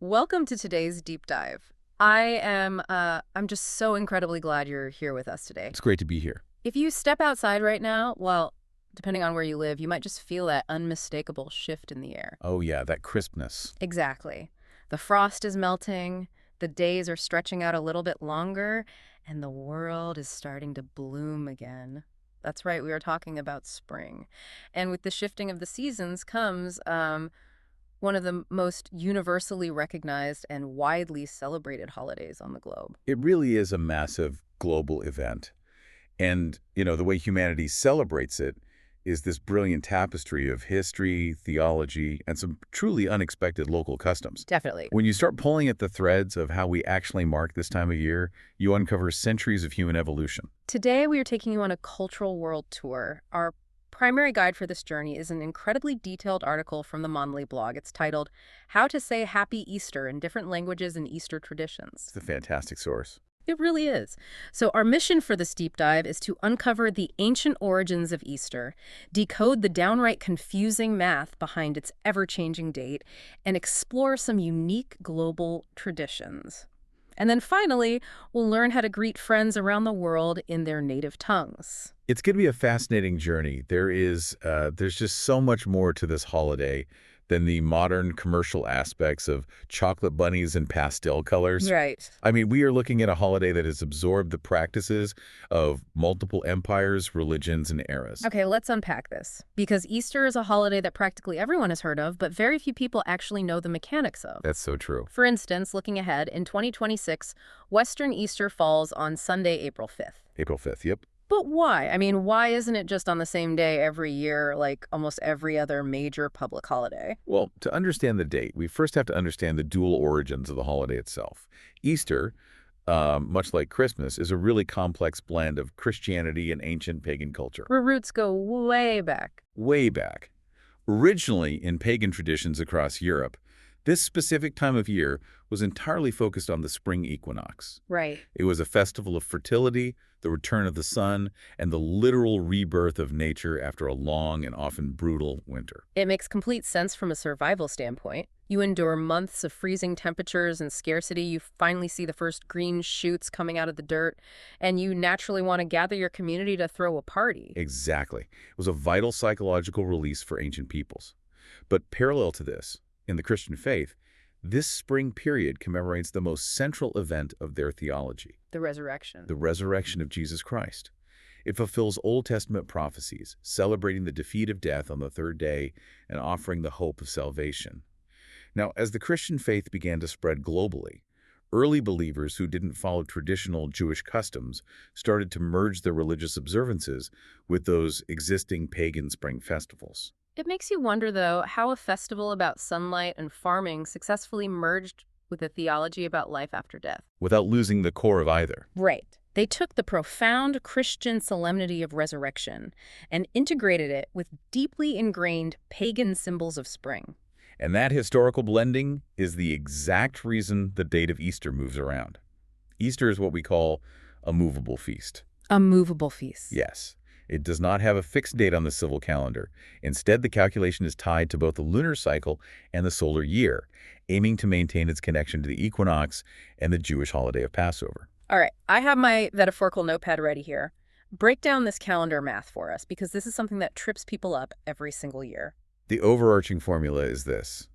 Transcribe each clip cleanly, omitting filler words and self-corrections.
Welcome to today's deep dive. I'm just so incredibly glad you're here with us today. It's great to be here. If you step outside right now, well, depending on where you live, you might just feel that unmistakable shift in the air. Oh yeah, that crispness. Exactly. The frost is melting, the days are stretching out a little bit longer, and the world is starting to bloom again. That's right, we are talking about spring. And with the shifting of the seasons comes one of the most universally recognized and widely celebrated holidays on the globe. It really is a massive global event. And, the way humanity celebrates it is this brilliant tapestry of history, theology, and some truly unexpected local customs. Definitely. When you start pulling at the threads of how we actually mark this time of year, you uncover centuries of human evolution. Today, we are taking you on a cultural world tour. Our primary guide for this journey is an incredibly detailed article from the Mondly blog. It's titled, How to Say Happy Easter in Different Languages and Easter Traditions. It's a fantastic source. It really is. So our mission for this deep dive is to uncover the ancient origins of Easter, decode the downright confusing math behind its ever-changing date, and explore some unique global traditions. And then finally, we'll learn how to greet friends around the world in their native tongues. It's going to be a fascinating journey. There's just so much more to this holiday than the modern commercial aspects of chocolate bunnies and pastel colors. Right. I mean, we are looking at a holiday that has absorbed the practices of multiple empires, religions, and eras. Okay, let's unpack this. Because Easter is a holiday that practically everyone has heard of, but very few people actually know the mechanics of. That's so true. For instance, looking ahead, in 2026, Western Easter falls on Sunday, April 5th. April 5th, yep. But why? I mean, why isn't it just on the same day every year like almost every other major public holiday? Well, to understand the date, we first have to understand the dual origins of the holiday itself. Easter, much like Christmas, is a really complex blend of Christianity and ancient pagan culture. Her roots go way back. Way back. Originally, in pagan traditions across Europe, this specific time of year was entirely focused on the spring equinox. Right. It was a festival of fertility, the return of the sun, and the literal rebirth of nature after a long and often brutal winter. It makes complete sense from a survival standpoint. You endure months of freezing temperatures and scarcity. You finally see the first green shoots coming out of the dirt, and you naturally want to gather your community to throw a party. Exactly. It was a vital psychological release for ancient peoples. But parallel to this, in the Christian faith, this spring period commemorates the most central event of their theology. The resurrection. The resurrection of Jesus Christ. It fulfills Old Testament prophecies, celebrating the defeat of death on the third day and offering the hope of salvation. Now, as the Christian faith began to spread globally, early believers who didn't follow traditional Jewish customs started to merge their religious observances with those existing pagan spring festivals. It makes you wonder, though, how a festival about sunlight and farming successfully merged with a theology about life after death. Without losing the core of either. Right. They took the profound Christian solemnity of resurrection and integrated it with deeply ingrained pagan symbols of spring. And that historical blending is the exact reason the date of Easter moves around. Easter is what we call a movable feast. A movable feast. Yes. It does not have a fixed date on the civil calendar. Instead, the calculation is tied to both the lunar cycle and the solar year, aiming to maintain its connection to the equinox and the Jewish holiday of Passover. All right, I have my metaphorical notepad ready here. Break down this calendar math for us, because this is something that trips people up every single year. The overarching formula is this.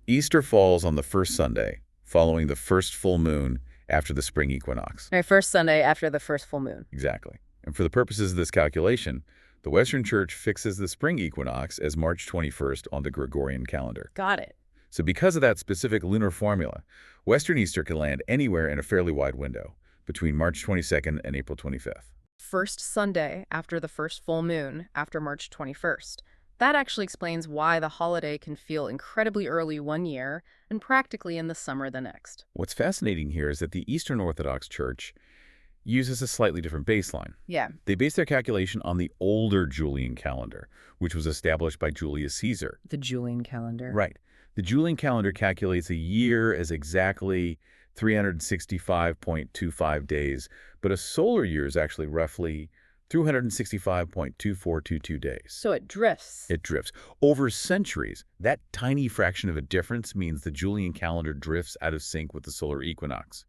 Easter falls on the first Sunday, following the first full moon after the spring equinox. All right, first Sunday after the first full moon. Exactly. And for the purposes of this calculation, the Western Church fixes the spring equinox as March 21st on the Gregorian calendar. Got it. So because of that specific lunar formula, Western Easter can land anywhere in a fairly wide window, between March 22nd and April 25th. First Sunday after the first full moon after March 21st. That actually explains why the holiday can feel incredibly early one year and practically in the summer the next. What's fascinating here is that the Eastern Orthodox Church uses a slightly different baseline. Yeah. They base their calculation on the older Julian calendar, which was established by Julius Caesar. The Julian calendar. Right. The Julian calendar calculates a year as exactly 365.25 days, but a solar year is actually roughly 265.2422 days. So it drifts. It drifts. Over centuries, that tiny fraction of a difference means the Julian calendar drifts out of sync with the solar equinox.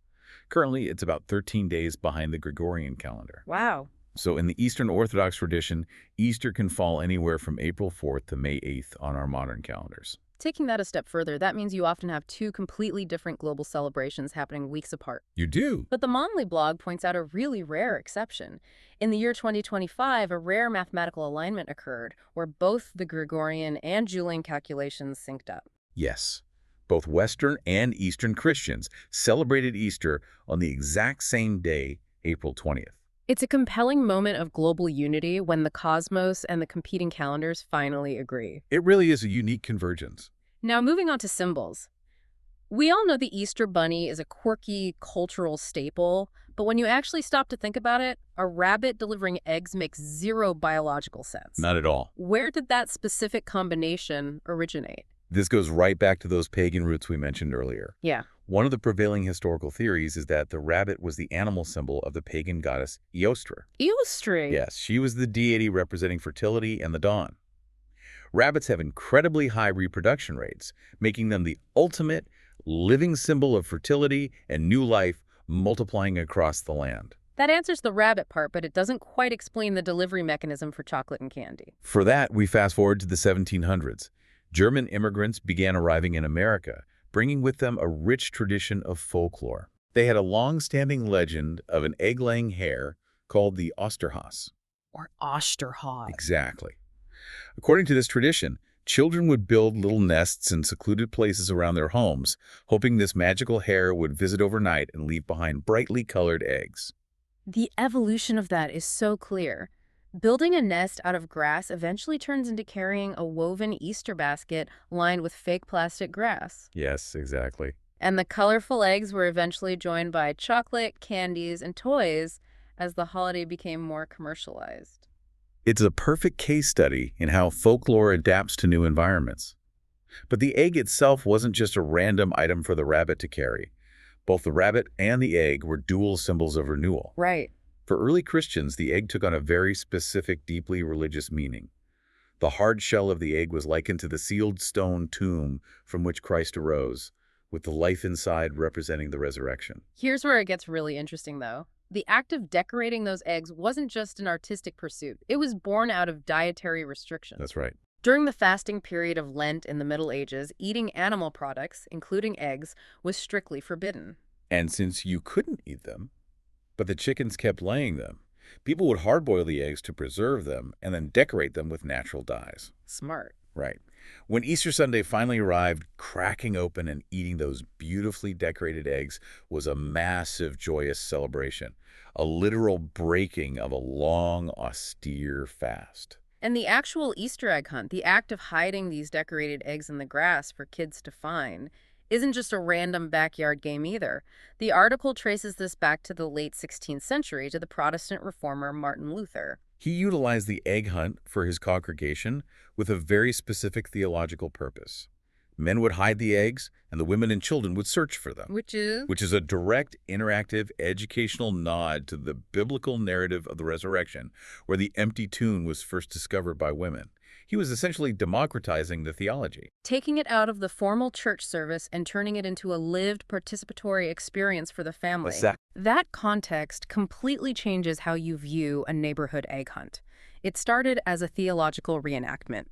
Currently, it's about 13 days behind the Gregorian calendar. Wow. So in the Eastern Orthodox tradition, Easter can fall anywhere from April 4th to May 8th on our modern calendars. Taking that a step further, that means you often have two completely different global celebrations happening weeks apart. You do? But the Mondly blog points out a really rare exception. In the year 2025, a rare mathematical alignment occurred where both the Gregorian and Julian calculations synced up. Yes. Both Western and Eastern Christians celebrated Easter on the exact same day, April 20th. It's a compelling moment of global unity when the cosmos and the competing calendars finally agree. It really is a unique convergence. Now, moving on to symbols. We all know the Easter bunny is a quirky cultural staple, but when you actually stop to think about it, a rabbit delivering eggs makes zero biological sense. Not at all. Where did that specific combination originate? This goes right back to those pagan roots we mentioned earlier. Yeah. One of the prevailing historical theories is that the rabbit was the animal symbol of the pagan goddess Eostre. Eostre? Yes, she was the deity representing fertility and the dawn. Rabbits have incredibly high reproduction rates, making them the ultimate living symbol of fertility and new life multiplying across the land. That answers the rabbit part, but it doesn't quite explain the delivery mechanism for chocolate and candy. For that, we fast forward to the 1700s. German immigrants began arriving in America, bringing with them a rich tradition of folklore. They had a long-standing legend of an egg-laying hare called the Osterhaus. Or Osterhaus. Exactly. According to this tradition, children would build little nests in secluded places around their homes, hoping this magical hare would visit overnight and leave behind brightly colored eggs. The evolution of that is so clear. Building a nest out of grass eventually turns into carrying a woven Easter basket lined with fake plastic grass. Yes, exactly. And the colorful eggs were eventually joined by chocolate, candies, and toys as the holiday became more commercialized. It's a perfect case study in how folklore adapts to new environments. But the egg itself wasn't just a random item for the rabbit to carry. Both the rabbit and the egg were dual symbols of renewal. Right. For early Christians, the egg took on a very specific, deeply religious meaning. The hard shell of the egg was likened to the sealed stone tomb from which Christ arose, with the life inside representing the resurrection. Here's where it gets really interesting, though. The act of decorating those eggs wasn't just an artistic pursuit. It was born out of dietary restrictions. That's right. During the fasting period of Lent in the Middle Ages, eating animal products, including eggs, was strictly forbidden. And since you couldn't eat them, but the chickens kept laying them, people would hard-boil the eggs to preserve them and then decorate them with natural dyes. Smart. Right. When Easter Sunday finally arrived, cracking open and eating those beautifully decorated eggs was a massive, joyous celebration, a literal breaking of a long, austere fast. And the actual Easter egg hunt, the act of hiding these decorated eggs in the grass for kids to find, isn't just a random backyard game either. The article traces this back to the late 16th century to the Protestant reformer Martin Luther. He utilized the egg hunt for his congregation with a very specific theological purpose. Men would hide the eggs, and the women and children would search for them. Which is a direct, interactive, educational nod to the biblical narrative of the resurrection, where the empty tomb was first discovered by women. He was essentially democratizing the theology. Taking it out of the formal church service and turning it into a lived, participatory experience for the family. That context completely changes how you view a neighborhood egg hunt. It started as a theological reenactment.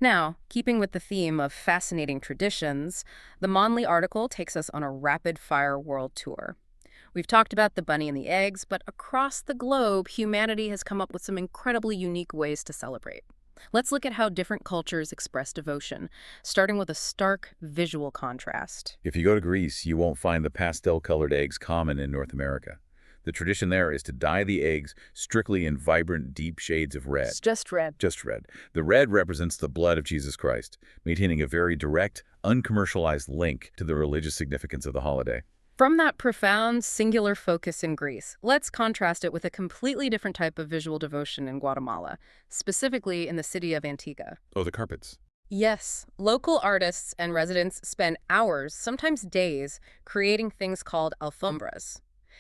Now, keeping with the theme of fascinating traditions, the Mondly article takes us on a rapid-fire world tour. We've talked about the bunny and the eggs, but across the globe, humanity has come up with some incredibly unique ways to celebrate. Let's look at how different cultures express devotion, starting with a stark visual contrast. If you go to Greece, you won't find the pastel-colored eggs common in North America. The tradition there is to dye the eggs strictly in vibrant, deep shades of red. Just red. Just red. The red represents the blood of Jesus Christ, maintaining a very direct, uncommercialized link to the religious significance of the holiday. From that profound, singular focus in Greece, let's contrast it with a completely different type of visual devotion in Guatemala, specifically in the city of Antigua. Oh, the carpets. Yes, local artists and residents spend hours, sometimes days, creating things called alfombras.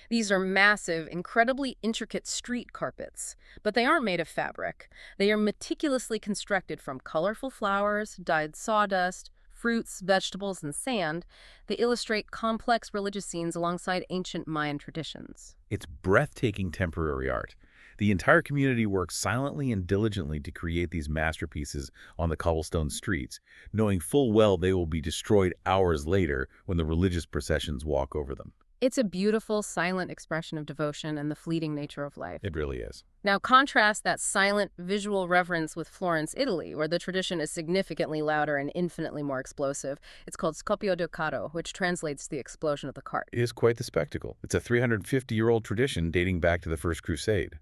These are massive, incredibly intricate street carpets, but they aren't made of fabric. They are meticulously constructed from colorful flowers, dyed sawdust, fruits, vegetables, and sand. They illustrate complex religious scenes alongside ancient Mayan traditions. It's breathtaking temporary art. The entire community works silently and diligently to create these masterpieces on the cobblestone streets, knowing full well they will be destroyed hours later when the religious processions walk over them. It's a beautiful, silent expression of devotion and the fleeting nature of life. It really is. Now contrast that silent, visual reverence with Florence, Italy, where the tradition is significantly louder and infinitely more explosive. It's called Scoppio del Carro, which translates the explosion of the cart. It is quite the spectacle. It's a 350-year-old tradition dating back to the First Crusade.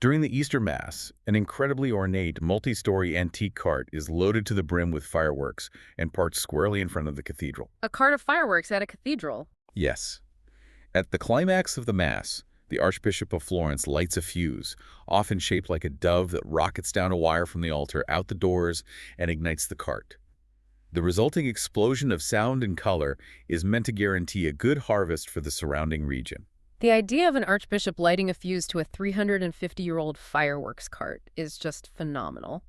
During the Easter Mass, an incredibly ornate, multi-story antique cart is loaded to the brim with fireworks and parked squarely in front of the cathedral. A cart of fireworks at a cathedral? Yes. At the climax of the Mass, the Archbishop of Florence lights a fuse, often shaped like a dove that rockets down a wire from the altar out the doors and ignites the cart. The resulting explosion of sound and color is meant to guarantee a good harvest for the surrounding region. The idea of an archbishop lighting a fuse to a 350-year-old fireworks cart is just phenomenal.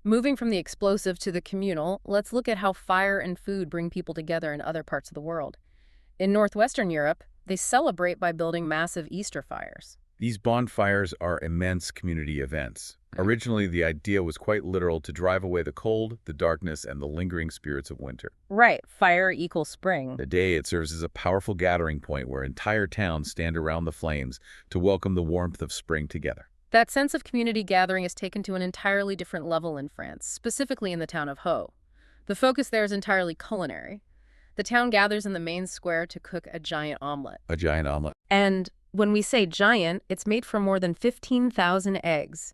Moving from the explosive to the communal, let's look at how fire and food bring people together in other parts of the world. In northwestern Europe, they celebrate by building massive Easter fires. These bonfires are immense community events. Originally, the idea was quite literal to drive away the cold, the darkness, and the lingering spirits of winter. Right, fire equals spring. Today, it serves as a powerful gathering point where entire towns stand around the flames to welcome the warmth of spring together. That sense of community gathering is taken to an entirely different level in France, specifically in the town of Haux. The focus there is entirely culinary. The town gathers in the main square to cook a giant omelet. A giant omelet. And when we say giant, it's made from more than 15,000 eggs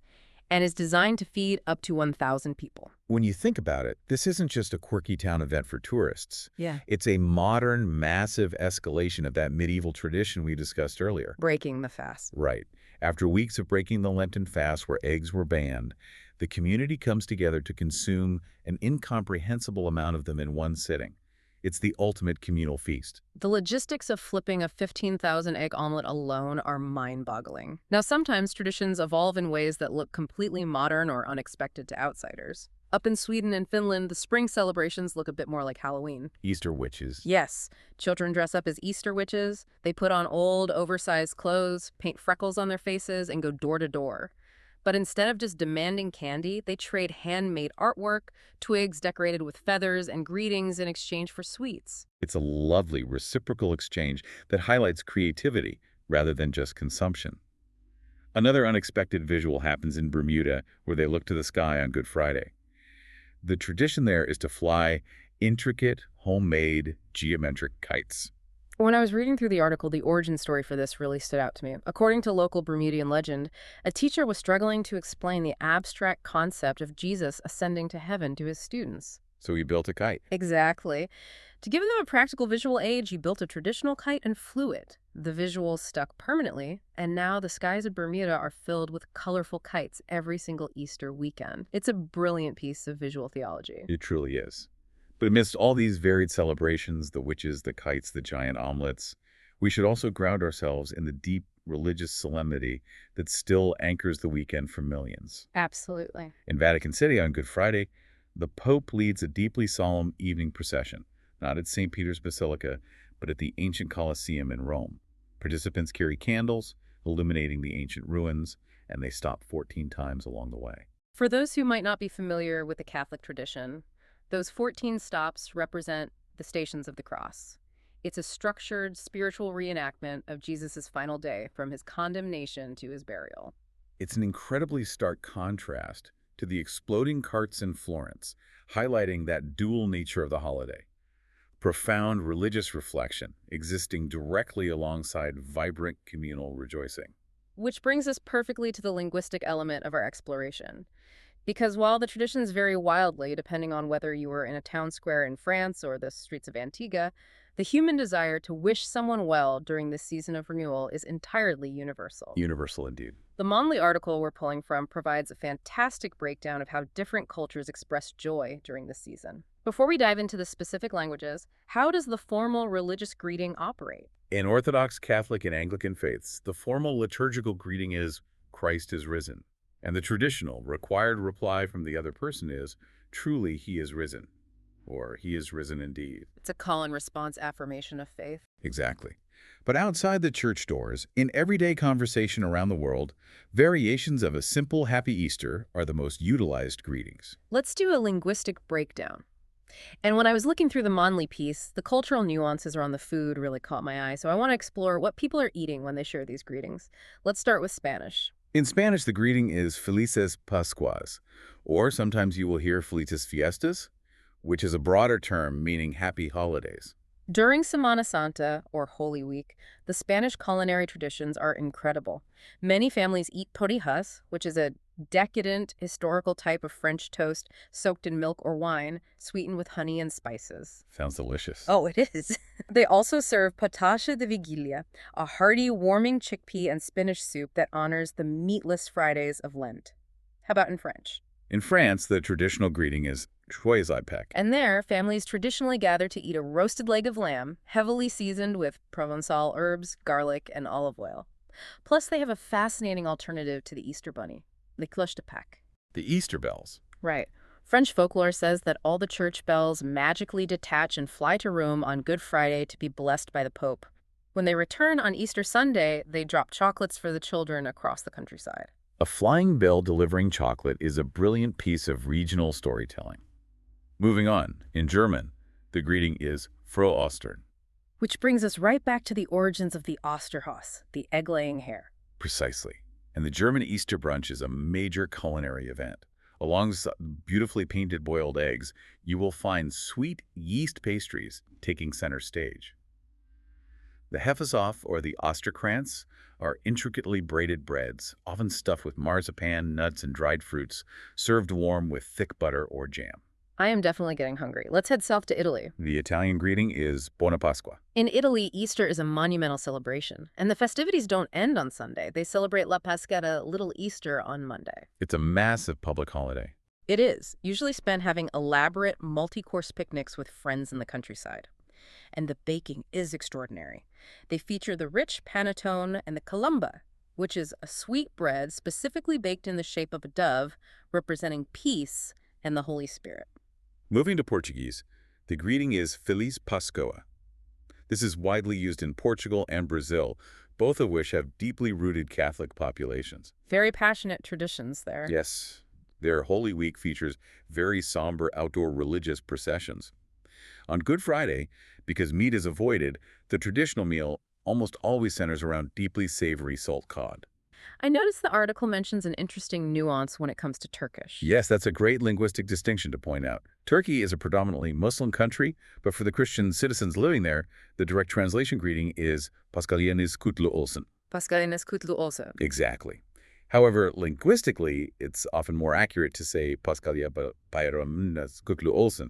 and is designed to feed up to 1,000 people. When you think about it, this isn't just a quirky town event for tourists. Yeah. It's a modern, massive escalation of that medieval tradition we discussed earlier. Breaking the fast. Right. After weeks of breaking the Lenten fast where eggs were banned, the community comes together to consume an incomprehensible amount of them in one sitting. It's the ultimate communal feast. The logistics of flipping a 15,000 egg omelet alone are mind-boggling. Now, sometimes traditions evolve in ways that look completely modern or unexpected to outsiders. Up in Sweden and Finland, the spring celebrations look a bit more like Halloween. Easter witches. Yes, children dress up as Easter witches. They put on old, oversized clothes, paint freckles on their faces, and go door to door. But instead of just demanding candy, they trade handmade artwork, twigs decorated with feathers, and greetings in exchange for sweets. It's a lovely reciprocal exchange that highlights creativity rather than just consumption. Another unexpected visual happens in Bermuda, where they look to the sky on Good Friday. The tradition there is to fly intricate, homemade, geometric kites. When I was reading through the article, the origin story for this really stood out to me. According to local Bermudian legend, a teacher was struggling to explain the abstract concept of Jesus ascending to heaven to his students. So he built a kite. Exactly. To give them a practical visual aid, he built a traditional kite and flew it. The visuals stuck permanently, and now the skies of Bermuda are filled with colorful kites every single Easter weekend. It's a brilliant piece of visual theology. It truly is. But amidst all these varied celebrations, the witches, the kites, the giant omelets, we should also ground ourselves in the deep religious solemnity that still anchors the weekend for millions. Absolutely. In Vatican City on Good Friday, the Pope leads a deeply solemn evening procession, not at St. Peter's Basilica, but at the ancient Colosseum in Rome. Participants carry candles, illuminating the ancient ruins, and they stop 14 times along the way. For those who might not be familiar with the Catholic tradition, those 14 stops represent the Stations of the Cross. It's a structured spiritual reenactment of Jesus' final day, from his condemnation to his burial. It's an incredibly stark contrast to the exploding carts in Florence, highlighting that dual nature of the holiday. Profound religious reflection existing directly alongside vibrant communal rejoicing. Which brings us perfectly to the linguistic element of our exploration. Because while the traditions vary wildly depending on whether you were in a town square in France or the streets of Antigua, the human desire to wish someone well during this season of renewal is entirely universal. Universal indeed. The Mondly article we're pulling from provides a fantastic breakdown of how different cultures express joy during this season. Before we dive into the specific languages, how does the formal religious greeting operate? In Orthodox, Catholic, and Anglican faiths, the formal liturgical greeting is, Christ is risen. And the traditional, required reply from the other person is, truly he is risen, or he is risen indeed. It's a call and response affirmation of faith. Exactly. But outside the church doors, in everyday conversation around the world, variations of a simple Happy Easter are the most utilized greetings. Let's do a linguistic breakdown. And when I was looking through the Mondly piece, the cultural nuances around the food really caught my eye, so I want to explore what people are eating when they share these greetings. Let's start with Spanish. In Spanish, the greeting is Felices Pascuas, or sometimes you will hear Felices Fiestas, which is a broader term meaning happy holidays. During Semana Santa, or Holy Week, the Spanish culinary traditions are incredible. Many families eat torrijas, which is a decadent, historical type of French toast soaked in milk or wine, sweetened with honey and spices. Sounds delicious. Oh, it is. They also serve patacha de vigilia, a hearty, warming chickpea and spinach soup that honors the meatless Fridays of Lent. How about in French? In France, the traditional greeting is Joyeux Pâques. And there, families traditionally gather to eat a roasted leg of lamb, heavily seasoned with Provençal herbs, garlic, and olive oil. Plus, they have a fascinating alternative to the Easter bunny, the cloche de Pâques. The Easter bells. Right. French folklore says that all the church bells magically detach and fly to Rome on Good Friday to be blessed by the Pope. When they return on Easter Sunday, they drop chocolates for the children across the countryside. A flying bell delivering chocolate is a brilliant piece of regional storytelling. Moving on, in German, the greeting is Frohe Ostern. Which brings us right back to the origins of the Osterhaus, the egg-laying hare. Precisely. And the German Easter brunch is a major culinary event. Alongside beautifully painted boiled eggs, you will find sweet yeast pastries taking center stage. The Hefesauf, or the Osterkranz, are intricately braided breads, often stuffed with marzipan, nuts, and dried fruits, served warm with thick butter or jam. I am definitely getting hungry. Let's head south to Italy. The Italian greeting is Buona Pasqua. In Italy, Easter is a monumental celebration, and the festivities don't end on Sunday. They celebrate La Pasquetta, Little Easter, on Monday. It's a massive public holiday. It is, usually spent having elaborate, multi-course picnics with friends in the countryside. And the baking is extraordinary. They feature the rich panettone and the colomba, which is a sweet bread specifically baked in the shape of a dove, representing peace and the Holy Spirit. Moving to Portuguese, the greeting is Feliz Páscoa. This is widely used in Portugal and Brazil, both of which have deeply rooted Catholic populations. Very passionate traditions there. Yes, their Holy Week features very somber outdoor religious processions. On Good Friday, because meat is avoided, the traditional meal almost always centers around deeply savory salt cod. I noticed the article mentions an interesting nuance when it comes to Turkish. Yes, that's a great linguistic distinction to point out. Turkey is a predominantly Muslim country, but for the Christian citizens living there, the direct translation greeting is Paskaliyeniz Kutlu Olsun. Paskaliyeniz Kutlu Olsun. Exactly. However, linguistically, it's often more accurate to say Paskalia Bayramınız Kutlu Olsun.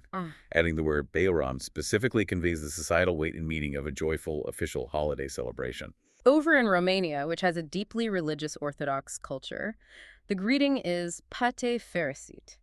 Adding the word Bayram specifically conveys the societal weight and meaning of a joyful official holiday celebration. Over in Romania, which has a deeply religious Orthodox culture, the greeting is Pate Fericit.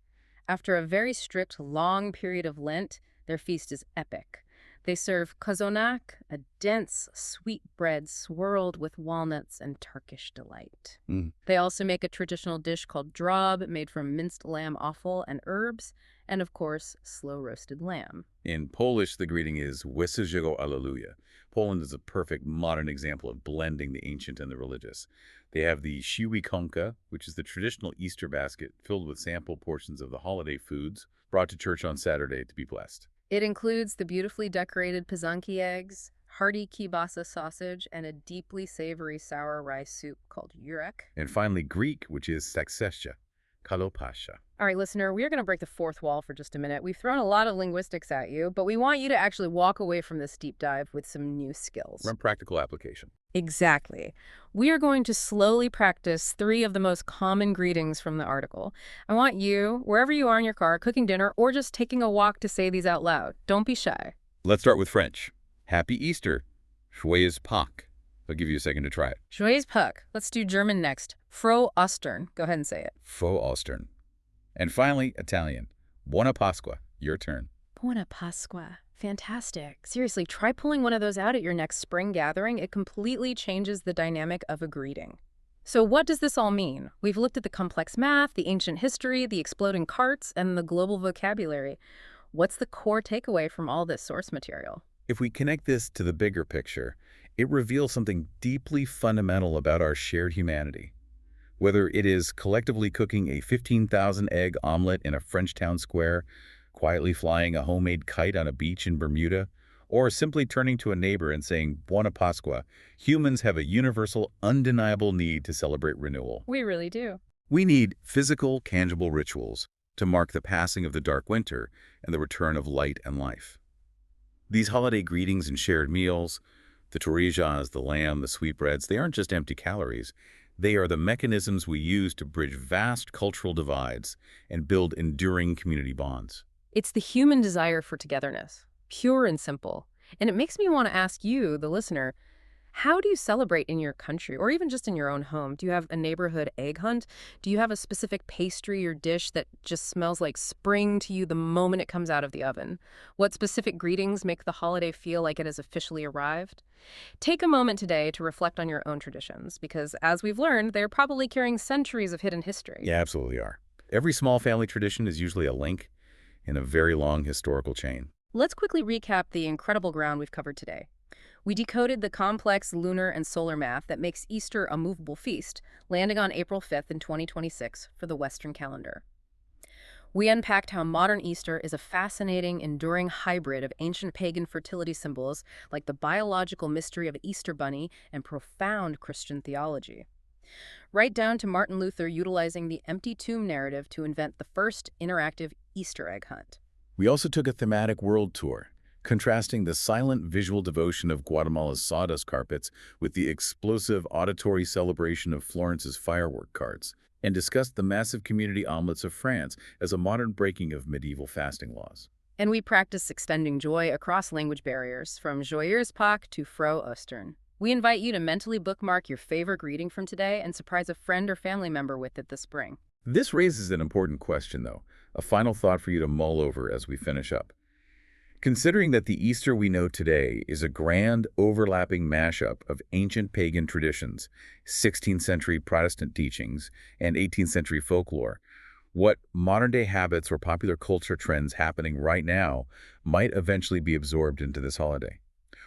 After a very strict, long period of Lent, their feast is epic. They serve cozonac, a dense, sweet bread swirled with walnuts and Turkish delight. They also make a traditional dish called drob, made from minced lamb offal and herbs, and of course, slow-roasted lamb. In Polish, the greeting is Wesołego Alleluja. Poland is a perfect modern example of blending the ancient and the religious. They have the siły konka, which is the traditional Easter basket filled with sample portions of the holiday foods brought to church on Saturday to be blessed. It includes the beautifully decorated pizanki eggs, hearty kielbasa sausage, and a deeply savory sour rice soup called jurek. And finally, Greek, which is saksesha, kalopasha. All right, listener, we are going to break the fourth wall for just a minute. We've thrown a lot of linguistics at you, but we want you to actually walk away from this deep dive with some new skills. From practical application. Exactly. We are going to slowly practice 3 of the most common greetings from the article. I want you, wherever you are in your car, cooking dinner, or just taking a walk to say these out loud. Don't be shy. Let's start with French. Happy Easter. Joyeux Pâques. I'll give you a second to try it. Joyeux Pâques. Let's do German next. Frohe Ostern. Go ahead and say it. Frohe Ostern. And finally, Italian. Buona Pasqua. Your turn. Buona Pasqua. Fantastic. Seriously, try pulling one of those out at your next spring gathering. It completely changes the dynamic of a greeting. So what does this all mean? We've looked at the complex math, the ancient history, the exploding carts, and the global vocabulary. What's the core takeaway from all this source material? If we connect this to the bigger picture, it reveals something deeply fundamental about our shared humanity. Whether it is collectively cooking a 15,000 egg omelet in a French town square, quietly flying a homemade kite on a beach in Bermuda, or simply turning to a neighbor and saying Buona Pasqua, humans have a universal, undeniable need to celebrate renewal. We really do. We need physical, tangible rituals to mark the passing of the dark winter and the return of light and life. These holiday greetings and shared meals, the torrijas, the lamb, the sweetbreads, they aren't just empty calories. They are the mechanisms we use to bridge vast cultural divides and build enduring community bonds. It's the human desire for togetherness, pure and simple. And it makes me want to ask you, the listener, how do you celebrate in your country or even just in your own home? Do you have a neighborhood egg hunt? Do you have a specific pastry or dish that just smells like spring to you the moment it comes out of the oven? What specific greetings make the holiday feel like it has officially arrived? Take a moment today to reflect on your own traditions because, as we've learned, they're probably carrying centuries of hidden history. Yeah, absolutely are. Every small family tradition is usually a link in a very long historical chain. Let's quickly recap the incredible ground we've covered today. We decoded the complex lunar and solar math that makes Easter a movable feast, landing on April 5th in 2026 for the Western calendar. We unpacked how modern Easter is a fascinating, enduring hybrid of ancient pagan fertility symbols like the biological mystery of an Easter bunny and profound Christian theology. Right down to Martin Luther utilizing the empty tomb narrative to invent the first interactive Easter egg hunt. We also took a thematic world tour, contrasting the silent visual devotion of Guatemala's sawdust carpets with the explosive auditory celebration of Florence's firework carts, and discussed the massive community omelets of France as a modern breaking of medieval fasting laws. And we practice extending joy across language barriers, from Joyeuse Pâques to Fro Ostern. We invite you to mentally bookmark your favorite greeting from today and surprise a friend or family member with it this spring. This raises an important question, though, a final thought for you to mull over as we finish up. Considering that the Easter we know today is a grand, overlapping mashup of ancient pagan traditions, 16th century Protestant teachings, and 18th century folklore, what modern-day habits or popular culture trends happening right now might eventually be absorbed into this holiday?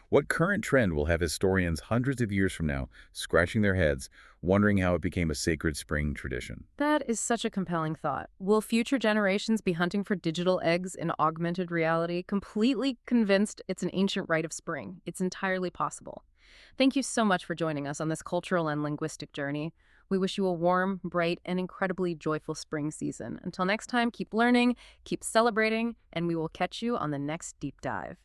What current trend will have historians hundreds of years from now scratching their heads, wondering how it became a sacred spring tradition? That is such a compelling thought. Will future generations be hunting for digital eggs in augmented reality, completely convinced it's an ancient rite of spring? It's entirely possible. Thank you so much for joining us on this cultural and linguistic journey. We wish you a warm, bright, and incredibly joyful spring season. Until next time, keep learning, keep celebrating, and we will catch you on the next deep dive.